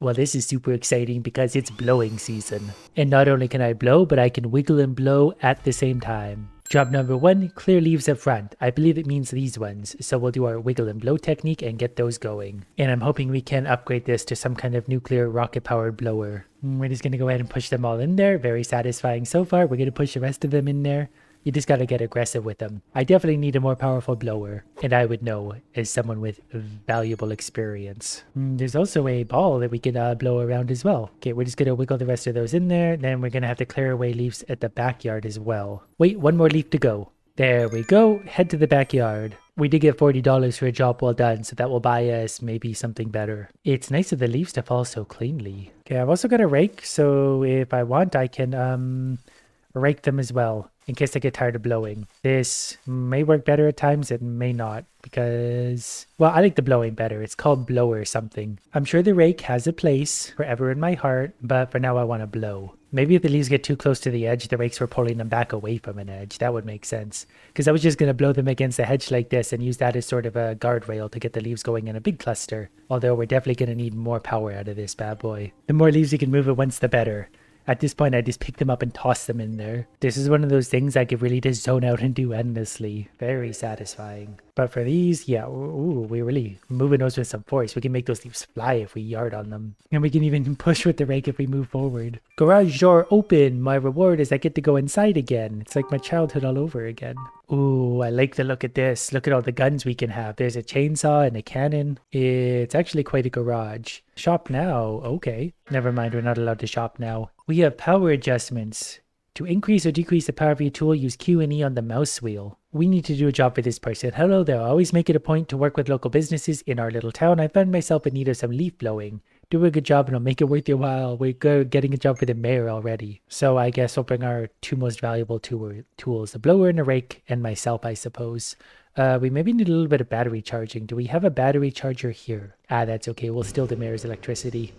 Well, this is super exciting because it's blowing season. And not only can I blow, but I can wiggle and blow at the same time. Job number 1, clear leaves up front. I believe it means these ones. So we'll do our wiggle and blow technique and get those going. And I'm hoping we can upgrade this to some kind of nuclear rocket powered blower. We're just going to go ahead and push them all in there. Very satisfying so far. We're going to push the rest of them in there. You just gotta get aggressive with them. I definitely need a more powerful blower, and I would know as someone with valuable experience. There's also a ball that we can blow around as well. Okay, we're just gonna wiggle the rest of those in there, then we're gonna have to clear away leaves at the backyard as well. Wait, one more leaf to go. There we go, head to the backyard. We did get $40 for a job well done, so that will buy us maybe something better. It's nice of the leaves to fall so cleanly. Okay, I've also got a rake, so if I want, I can rake them as well, in case I get tired of blowing. This may work better at times, it may not, because, well, I like the blowing better. It's called blower something. I'm sure the rake has a place forever in my heart, but for now I want to blow. Maybe if the leaves get too close to the edge, the rakes were pulling them back away from an edge. That would make sense. Because I was just going to blow them against the hedge like this and use that as sort of a guardrail to get the leaves going in a big cluster. Although we're definitely going to need more power out of this bad boy. The more leaves you can move at once, the better. At this point, I just pick them up and toss them in there. This is one of those things I could really just zone out and do endlessly. Very satisfying. But for these, yeah, ooh, we're really moving those with some force. We can make those leaves fly if we yard on them. And we can even push with the rake if we move forward. Garage door open. My reward is I get to go inside again. It's like my childhood all over again. Ooh, I like the look at this. Look at all the guns we can have. There's a chainsaw and a cannon. It's actually quite a garage. Shop now. Okay. Never mind, we're not allowed to shop now. We have power adjustments. To increase or decrease the power of your tool, use Q and E on the mouse wheel. We need to do a job for this person. Hello there. I always make it a point to work with local businesses in our little town. I found myself in need of some leaf blowing. Do a good job and I'll make it worth your while. We're getting a job for the mayor already. So I guess we'll bring our two most valuable tools, the blower and a rake, and myself, I suppose. We maybe need a little bit of battery charging. Do we have a battery charger here? Ah, that's okay. We'll steal the mayor's electricity.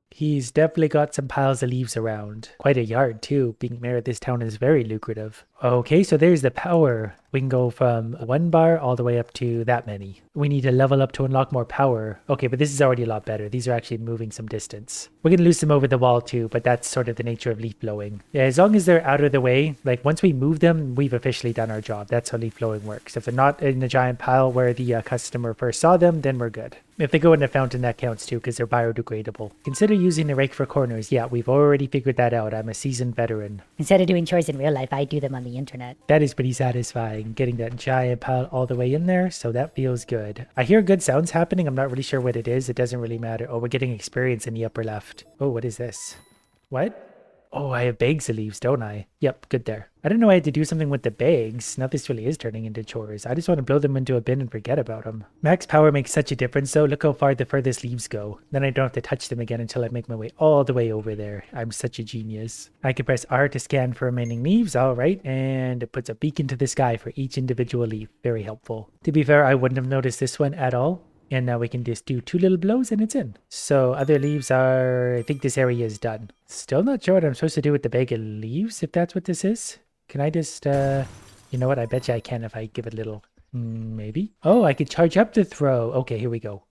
He's definitely got some piles of leaves around. Quite a yard too. Being mayor of this town is very lucrative. Okay, so there's the power. We can go from 1 bar all the way up to that many. We need to level up to unlock more power. Okay, but this is already a lot better. These are actually moving some distance. We're going to lose them over the wall too, but that's sort of the nature of leaf blowing. Yeah, as long as they're out of the way, like once we move them, we've officially done our job. That's how leaf blowing works. If they're not in a giant pile where the customer first saw them, then we're good. If they go in a fountain, that counts too, because they're biodegradable. Consider using a rake for corners. Yeah, we've already figured that out. I'm a seasoned veteran. Instead of doing chores in real life, I do them on the internet. That is pretty satisfying, getting that giant pile all the way in there, so that feels good. I hear good sounds happening. I'm not really sure what it is. It doesn't really matter. Oh, we're getting experience in the upper left. Oh, what is this? What? Oh, I have bags of leaves, don't I? Yep, good there. I didn't know I had to do something with the bags. Now this really is turning into chores. I just want to blow them into a bin and forget about them. Max power makes such a difference though. Look how far the furthest leaves go. Then I don't have to touch them again until I make my way all the way over there. I'm such a genius. I can press R to scan for remaining leaves. All right. And it puts a beacon to the sky for each individual leaf. Very helpful. To be fair, I wouldn't have noticed this one at all. And now we can just do 2 little blows and it's in. So other leaves are, I think this area is done. Still not sure what I'm supposed to do with the bag of leaves, if that's what this is. Can I just, you know what? I bet you I can if I give it a little, maybe. Oh, I could charge up the throw. Okay, here we go.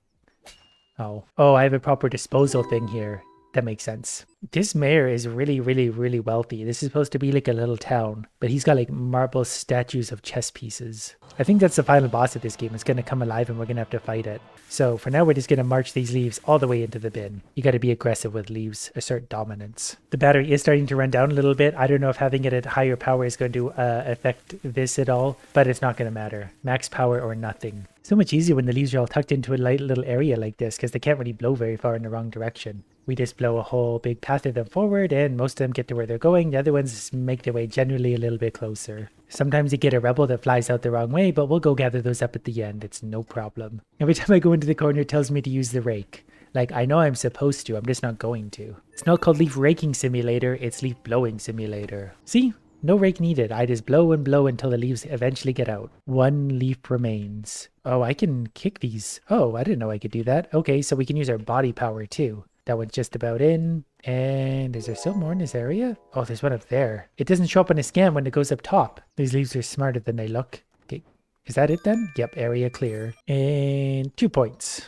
Oh, I have a proper disposal thing here. That makes sense. This mayor is really, really, really wealthy. This is supposed to be like a little town, but he's got like marble statues of chess pieces. I think that's the final boss of this game. It's going to come alive and we're going to have to fight it. So for now, we're just going to march these leaves all the way into the bin. You got to be aggressive with leaves, assert dominance. The battery is starting to run down a little bit. I don't know if having it at higher power is going to affect this at all, but it's not going to matter. Max power or nothing. So much easier when the leaves are all tucked into a light little area like this because they can't really blow very far in the wrong direction. We just blow a whole big path of them forward and most of them get to where they're going. The other ones make their way generally a little bit closer. Sometimes you get a rebel that flies out the wrong way, but we'll go gather those up at the end. It's no problem. Every time I go into the corner, it tells me to use the rake. Like, I know I'm supposed to, I'm just not going to. It's not called leaf raking simulator, it's leaf blowing simulator. See? No rake needed. I just blow and blow until the leaves eventually get out. 1 leaf remains. Oh, I can kick these. Oh, I didn't know I could do that. Okay, so we can use our body power too. That one's just about in. And is there still more in this area? Oh, there's one up there. It doesn't show up on a scan when it goes up top. These leaves are smarter than they look. Okay, is that it then? Yep, area clear. And 2 points.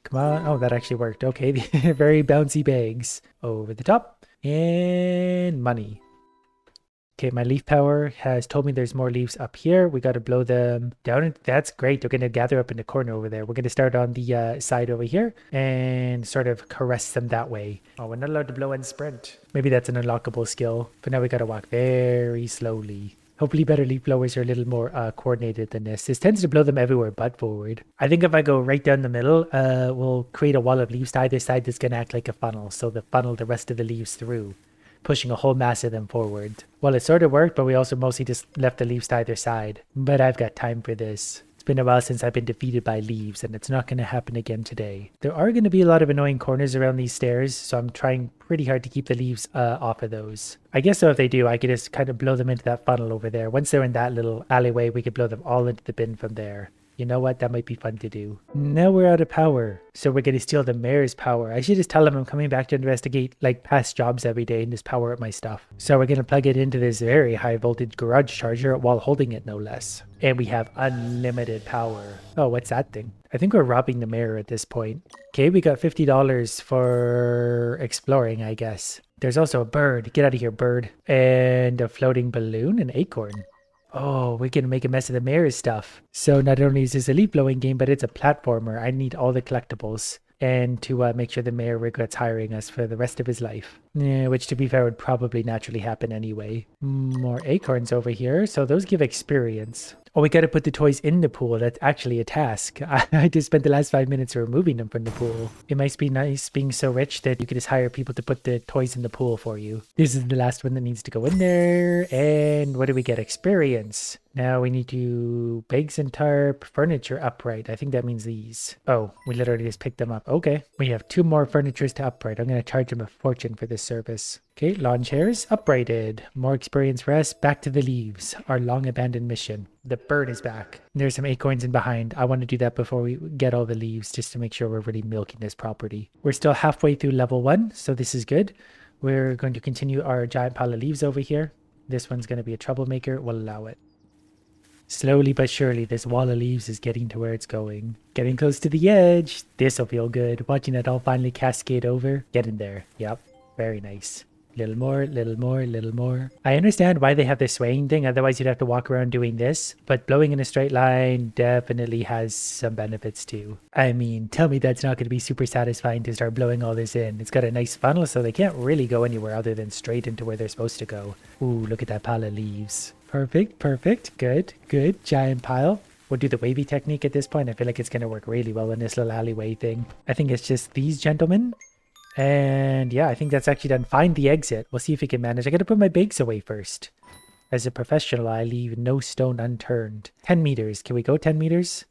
Come on. Oh, that actually worked. Okay, very bouncy bags. Over the top. And money. Okay, my leaf power has told me there's more leaves up here. We got to blow them down. That's great. They're going to gather up in the corner over there. We're going to start on the side over here and sort of caress them that way. Oh, we're not allowed to blow and sprint. Maybe that's an unlockable skill. But now we got to walk very slowly. Hopefully better leaf blowers are a little more coordinated than this. This tends to blow them everywhere but forward. I think if I go right down the middle, we'll create a wall of leaves to either side that's going to act like a funnel. So the funnel the rest of the leaves through, pushing a whole mass of them forward. Well, it sort of worked, but we also mostly just left the leaves to either side. But I've got time for this. It's been a while since I've been defeated by leaves, and it's not going to happen again today. There are going to be a lot of annoying corners around these stairs, so I'm trying pretty hard to keep the leaves off of those. I guess so if they do, I could just kind of blow them into that funnel over there. Once they're in that little alleyway, we could blow them all into the bin from there. You know what? That might be fun to do. Now we're out of power. So we're going to steal the mayor's power. I should just tell him I'm coming back to investigate like past jobs every day and just power up my stuff. So we're going to plug it into this very high voltage garage charger while holding it no less. And we have unlimited power. Oh, what's that thing? I think we're robbing the mayor at this point. Okay, we got $50 for exploring, I guess. There's also a bird. Get out of here, bird. And a floating balloon, an acorn. Oh, we can make a mess of the mayor's stuff. So not only is this a leaf blowing game, but it's a platformer. I need all the collectibles. And to make sure the mayor regrets hiring us for the rest of his life. Yeah, which to be fair would probably naturally happen anyway. More acorns over here. So those give experience. Oh, we got to put the toys in the pool. That's actually a task. I just spent the last 5 minutes removing them from the pool. It might be nice being so rich that you could just hire people to put the toys in the pool for you. This is the last one that needs to go in there. And what do we get? Experience. Now we need to pegs and tarp, furniture upright. I think that means these. Oh, we literally just picked them up. Okay. We have 2 more furnitures to upright. I'm going to charge them a fortune for this service. Okay, lawn chairs uprighted. More experience for us. Back to the leaves. Our long abandoned mission. The bird is back. There's some acorns in behind. I want to do that before we get all the leaves just to make sure we're really milking this property. We're still halfway through level 1, so this is good. We're going to continue our giant pile of leaves over here. This one's going to be a troublemaker. We'll allow it. Slowly but surely, this wall of leaves is getting to where it's going. Getting close to the edge. This'll feel good. Watching it all finally cascade over. Get in there. Yep. Very nice. Little more, little more, little more. I understand why they have this swaying thing. Otherwise, you'd have to walk around doing this. But blowing in a straight line definitely has some benefits too. I mean, tell me that's not going to be super satisfying to start blowing all this in. It's got a nice funnel, so they can't really go anywhere other than straight into where they're supposed to go. Ooh, look at that pile of leaves. Perfect, perfect. Good, good. Giant pile. We'll do the wavy technique at this point. I feel like it's going to work really well in this little alleyway thing. I think it's just these gentlemen. And yeah, I think that's actually done. Find the exit. We'll see if we can manage. I got to put my bags away first. As a professional, I leave no stone unturned. 10 meters. Can we go 10 meters?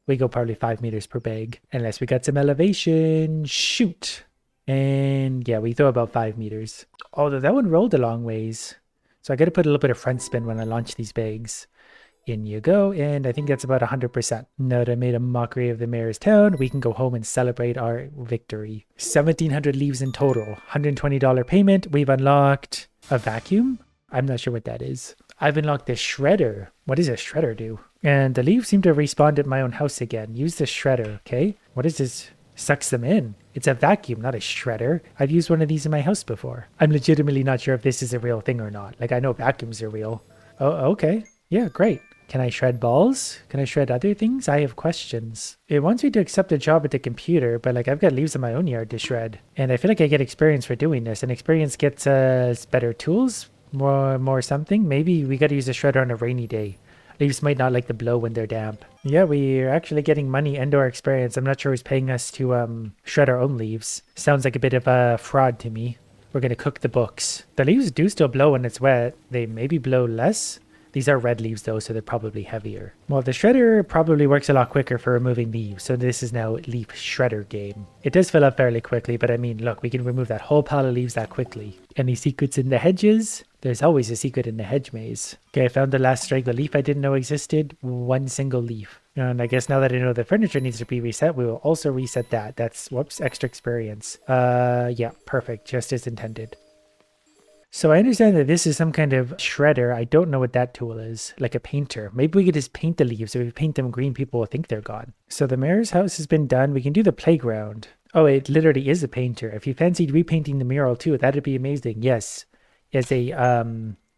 We go probably 5 meters per bag. Unless we got some elevation. Shoot. And yeah, we throw about 5 meters. Although that one rolled a long ways. So I got to put a little bit of front spin when I launch these bags. In you go, and I think that's about 100%. Now that I made a mockery of the mayor's town, we can go home and celebrate our victory. 1,700 leaves in total. $120 payment. We've unlocked a vacuum? I'm not sure what that is. I've unlocked the shredder. What does a shredder do? And the leaves seem to have respawned at my own house again. Use the shredder, okay? What is this? Sucks them in. It's a vacuum, not a shredder. I've used one of these in my house before. I'm legitimately not sure if this is a real thing or not. Like, I know vacuums are real. Oh, okay. Yeah, great. Can I shred balls? Can I shred other things? I have questions. It wants me to accept a job at the computer, but like I've got leaves in my own yard to shred. And I feel like I get experience for doing this. And experience gets us better tools, more something. Maybe we got to use a shredder on a rainy day. Leaves might not like the blow when they're damp. Yeah, we're actually getting money and or experience. I'm not sure who's paying us to shred our own leaves. Sounds like a bit of a fraud to me. We're going to cook the books. The leaves do still blow when it's wet. They maybe blow less. These are red leaves though, so they're probably heavier. Well, the shredder probably works a lot quicker for removing leaves, so this is now leaf shredder game. It does fill up fairly quickly, but I mean, look, we can remove that whole pile of leaves that quickly. Any secrets in the hedges? There's always a secret in the hedge maze. Okay, I found the last straggler leaf I didn't know existed. One single leaf. And I guess now that I know the furniture needs to be reset, we will also reset that. That's, whoops, extra experience. Yeah, perfect, just as intended. So I understand that this is some kind of shredder. I don't know what that tool is, like a painter. Maybe we could just paint the leaves. If we paint them green, people will think they're gone. So the mayor's house has been done. We can do the playground. Oh, it literally is a painter. If you fancied repainting the mural too, that'd be amazing. Yes. As a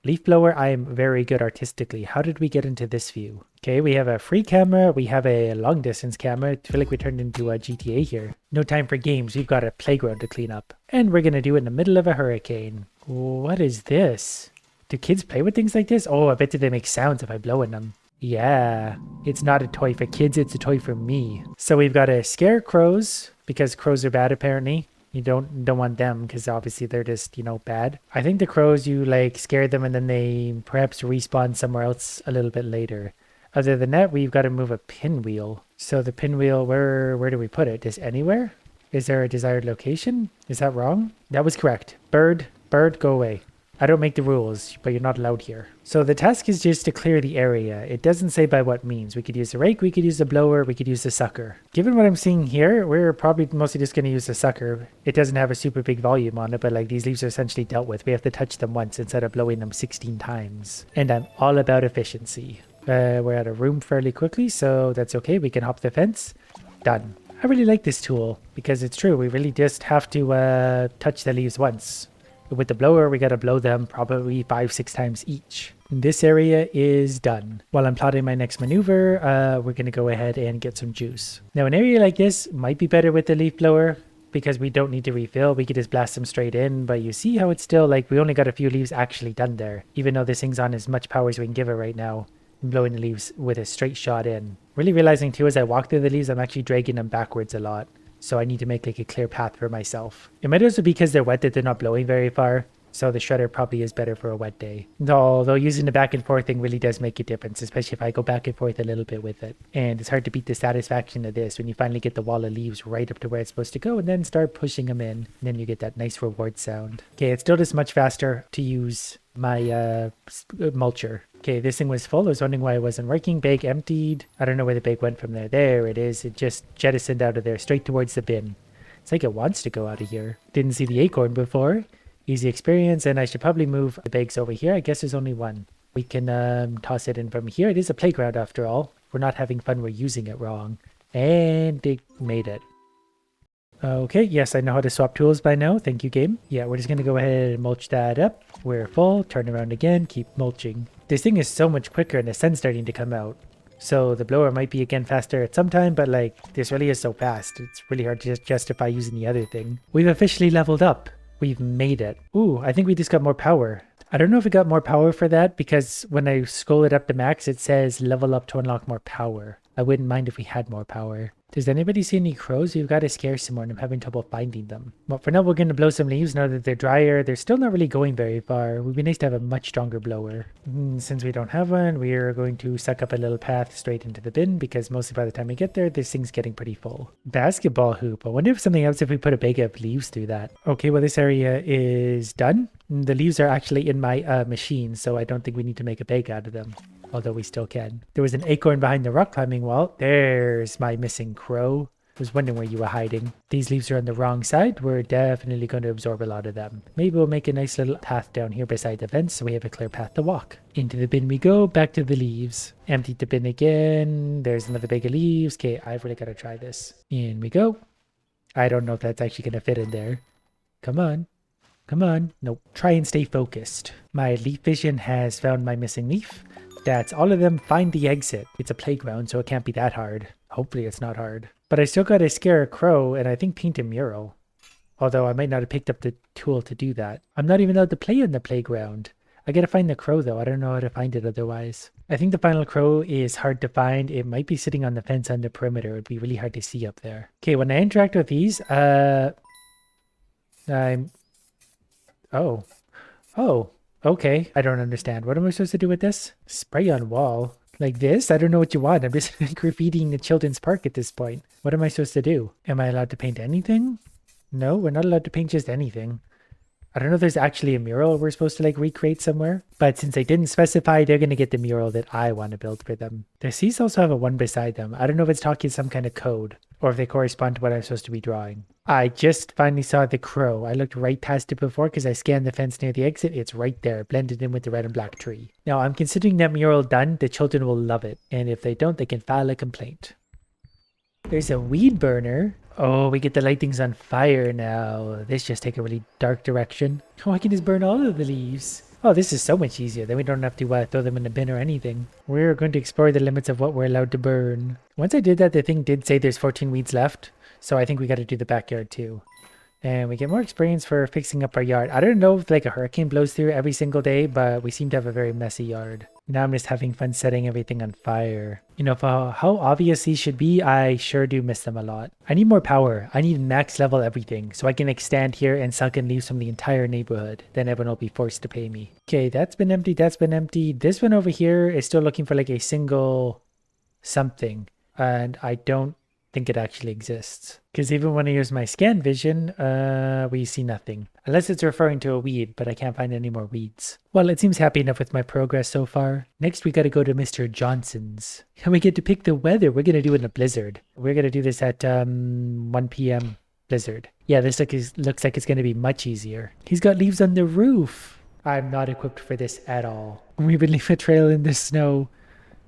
leaf blower, I am very good artistically. How did we get into this view? Okay, we have a free camera. We have a long distance camera. I feel like we turned into a GTA here. No time for games. We've got a playground to clean up. And we're going to do it in the middle of a hurricane. What is this? Do kids play with things like this? Oh, I bet they make sounds if I blow in them. Yeah, it's not a toy for kids. It's a toy for me. So we've got a scare crows because crows are bad apparently. You don't want them because obviously they're just, bad. I think the crows, you like scare them and then they perhaps respawn somewhere else a little bit later. Other than that, we've got to move a pinwheel. So the pinwheel, where do we put it? Just anywhere? Is there a desired location? Is that wrong? That was correct. Bird, go away. I don't make the rules, but you're not allowed here. So the task is just to clear the area. It doesn't say by what means. We could use a rake, we could use a blower, we could use a sucker. Given what I'm seeing here, we're probably mostly just going to use a sucker. It doesn't have a super big volume on it, but like these leaves are essentially dealt with. We have to touch them once instead of blowing them 16 times. And I'm all about efficiency. We're out of room fairly quickly, so that's okay. We can hop the fence. Done. I really like this tool because it's true. We really just have to touch the leaves once. With the blower, we got to blow them probably 5-6 times each. This area is done. While I'm plotting my next maneuver, we're going to go ahead and get some juice. Now, an area like this might be better with the leaf blower because we don't need to refill. We could just blast them straight in, but you see how it's still like we only got a few leaves actually done there, even though this thing's on as much power as we can give it right now. I'm blowing the leaves with a straight shot in. Really realizing too as I walk through the leaves, I'm actually dragging them backwards a lot. So I need to make like a clear path for myself. It might also be because they're wet that they're not blowing very far. So the shredder probably is better for a wet day. Although using the back and forth thing really does make a difference, especially if I go back and forth a little bit with it. And it's hard to beat the satisfaction of this when you finally get the wall of leaves right up to where it's supposed to go and then start pushing them in. And then you get that nice reward sound. Okay, it's still just much faster to use my mulcher. Okay, this thing was full. I was wondering why it wasn't working. Bag emptied. I don't know where the bag went from there. There it is. It just jettisoned out of there straight towards the bin. It's like it wants to go out of here. Didn't see the acorn before. Easy experience, and I should probably move the bags over here. I guess there's only one. We can toss it in from here. It is a playground after all. We're not having fun. We're using it wrong. And it made it. Okay, yes, I know how to swap tools by now. Thank you, game. Yeah, we're just going to go ahead and mulch that up. We're full. Turn around again. Keep mulching. This thing is so much quicker and the sun's starting to come out. So the blower might be again faster at some time, but like this really is so fast. It's really hard to just justify using the other thing. We've officially leveled up. We've made it. Ooh, I think we just got more power. I don't know if we got more power for that because when I scroll it up to max, it says level up to unlock more power. I wouldn't mind if we had more power. Does anybody see any crows? We've got to scare some more and I'm having trouble finding them. Well, for now, we're going to blow some leaves now that they're drier. They're still not really going very far. It would be nice to have a much stronger blower. Since we don't have one, we are going to suck up a little path straight into the bin because mostly by the time we get there, this thing's getting pretty full. Basketball hoop. I wonder if something else if we put a bag of leaves through that. Okay, well, this area is done. The leaves are actually in my machine, so I don't think we need to make a bag out of them. Although we still can. There was an acorn behind the rock climbing wall. There's my missing crow. I was wondering where you were hiding. These leaves are on the wrong side. We're definitely going to absorb a lot of them. Maybe we'll make a nice little path down here beside the fence so we have a clear path to walk. Into the bin we go, back to the leaves. Empty the bin again. There's another bag of leaves. Okay, I've really got to try this. In we go. I don't know if that's actually going to fit in there. Come on. Come on. Nope. Try and stay focused. My leaf vision has found my missing leaf. That's all of them. Find the exit. It's a playground, so it can't be that hard. Hopefully it's not hard. But I still got to scare a crow and I think paint a mural. Although I might not have picked up the tool to do that. I'm not even allowed to play in the playground. I gotta find the crow though. I don't know how to find it otherwise. I think the final crow is hard to find. It might be sitting on the fence on the perimeter. It'd be really hard to see up there. Okay, when I interact with these, Oh. Okay, I don't understand. What am I supposed to do with this? Spray on wall? Like this? I don't know what you want. I'm just graffitiing the children's park at this point. What am I supposed to do? Am I allowed to paint anything? No, we're not allowed to paint just anything. I don't know if there's actually a mural we're supposed to like recreate somewhere, but since they didn't specify, they're going to get the mural that I want to build for them. The seas also have a one beside them. I don't know if it's talking some kind of code or if they correspond to what I'm supposed to be drawing. I just finally saw the crow. I looked right past it before because I scanned the fence near the exit. It's right there, blended in with the red and black tree. Now I'm considering that mural done. The children will love it. And if they don't, they can file a complaint. There's a weed burner. Oh, we get the light things on fire now. This just take a really dark direction. Oh, I can just burn all of the leaves. Oh, this is so much easier. Then we don't have to throw them in a bin or anything. We're going to explore the limits of what we're allowed to burn. Once I did that, the thing did say there's 14 weeds left. So I think we got to do the backyard too. And we get more experience for fixing up our yard. I don't know if like a hurricane blows through every single day, but we seem to have a very messy yard. Now I'm just having fun setting everything on fire. You know, for how obvious these should be, I sure do miss them a lot. I need more power. I need max level everything so I can stand here and suck in leaves from the entire neighborhood. Then everyone will be forced to pay me. Okay, that's been empty. That's been empty. This one over here is still looking for like a single something. And I don't think it actually exists. Because even when I use my scan vision, we see nothing. Unless it's referring to a weed, but I can't find any more weeds. Well, it seems happy enough with my progress so far. Next, we gotta go to Mr. Johnson's. And we get to pick the weather. We're gonna do it in a blizzard. We're gonna do this at 1 p.m. blizzard. Yeah, this looks like it's gonna be much easier. He's got leaves on the roof. I'm not equipped for this at all. We would leave a trail in the snow.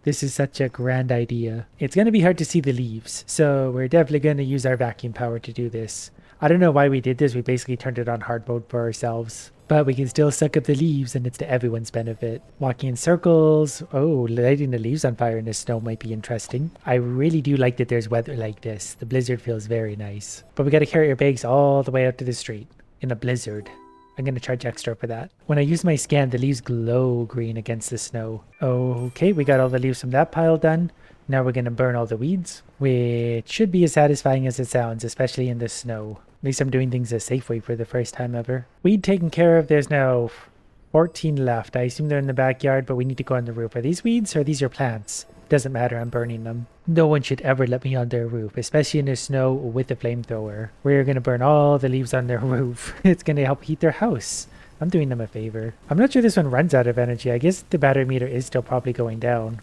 This is such a grand idea. It's going to be hard to see the leaves, so we're definitely going to use our vacuum power to do this. I don't know why we did this. We basically turned it on hard mode for ourselves. But we can still suck up the leaves, and it's to everyone's benefit. Walking in circles. Oh, lighting the leaves on fire in the snow might be interesting. I really do like that there's weather like this. The blizzard feels very nice. But we got to carry our bags all the way out to the street in a blizzard. I'm going to charge extra for that. When I use my scan, the leaves glow green against the snow. Okay, we got all the leaves from that pile done. Now we're going to burn all the weeds, which should be as satisfying as it sounds, especially in the snow. At least I'm doing things a safe way for the first time ever. Weed taken care of. There's now 14 left. I assume they're in the backyard, but we need to go on the roof. Are these weeds or these are plants? Doesn't matter, I'm burning them. No one should ever let me on their roof, especially in the snow with a flamethrower. We're gonna burn all the leaves on their roof. It's gonna help heat their house. I'm doing them a favor. I'm not sure this one runs out of energy. I guess the battery meter is still probably going down.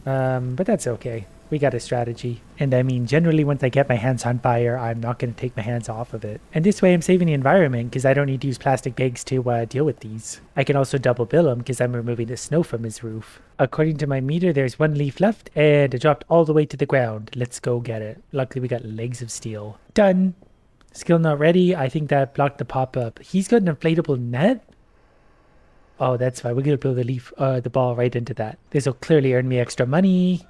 But that's okay. We got a strategy. And I mean, generally once I get my hands on fire, I'm not going to take my hands off of it. And this way I'm saving the environment because I don't need to use plastic bags to deal with these. I can also double bill him because I'm removing the snow from his roof. According to my meter, there's one leaf left and it dropped all the way to the ground. Let's go get it. Luckily we got legs of steel. Done. Skill not ready. I think that blocked the pop-up. He's got an inflatable net. Oh, that's fine. We're going to build the ball right into that. This will clearly earn me extra money.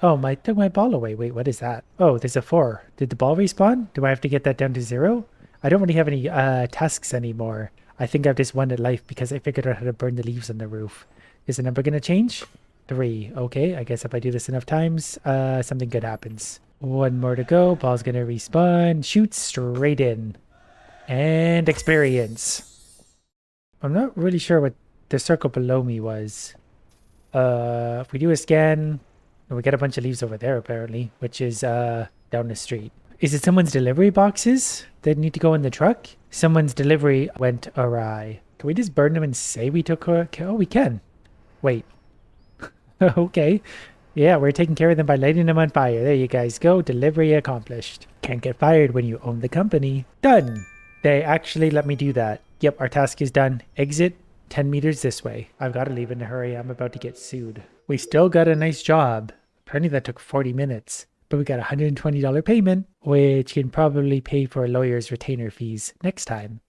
Oh, took my ball away. Wait, what is that? Oh, there's a 4. Did the ball respawn? Do I have to get that down to 0? I don't really have any tasks anymore. I think I've just won at life because I figured out how to burn the leaves on the roof. Is the number going to change? 3. Okay, I guess if I do this enough times, something good happens. 1 more to go. Ball's going to respawn. Shoot straight in. And experience. I'm not really sure what the circle below me was. If we do a scan... We get a bunch of leaves over there, apparently, which is down the street. Is it someone's delivery boxes that need to go in the truck? Someone's delivery went awry. Can we just burn them and say we took... Oh, we can. Wait. Okay. Yeah, we're taking care of them by lighting them on fire. There you guys go. Delivery accomplished. Can't get fired when you own the company. Done. They actually let me do that. Yep, our task is done. Exit 10 meters this way. I've got to leave in a hurry. I'm about to get sued. We still got a nice job. Apparently that took 40 minutes. But we got a $120 payment, which can probably pay for a lawyer's retainer fees next time.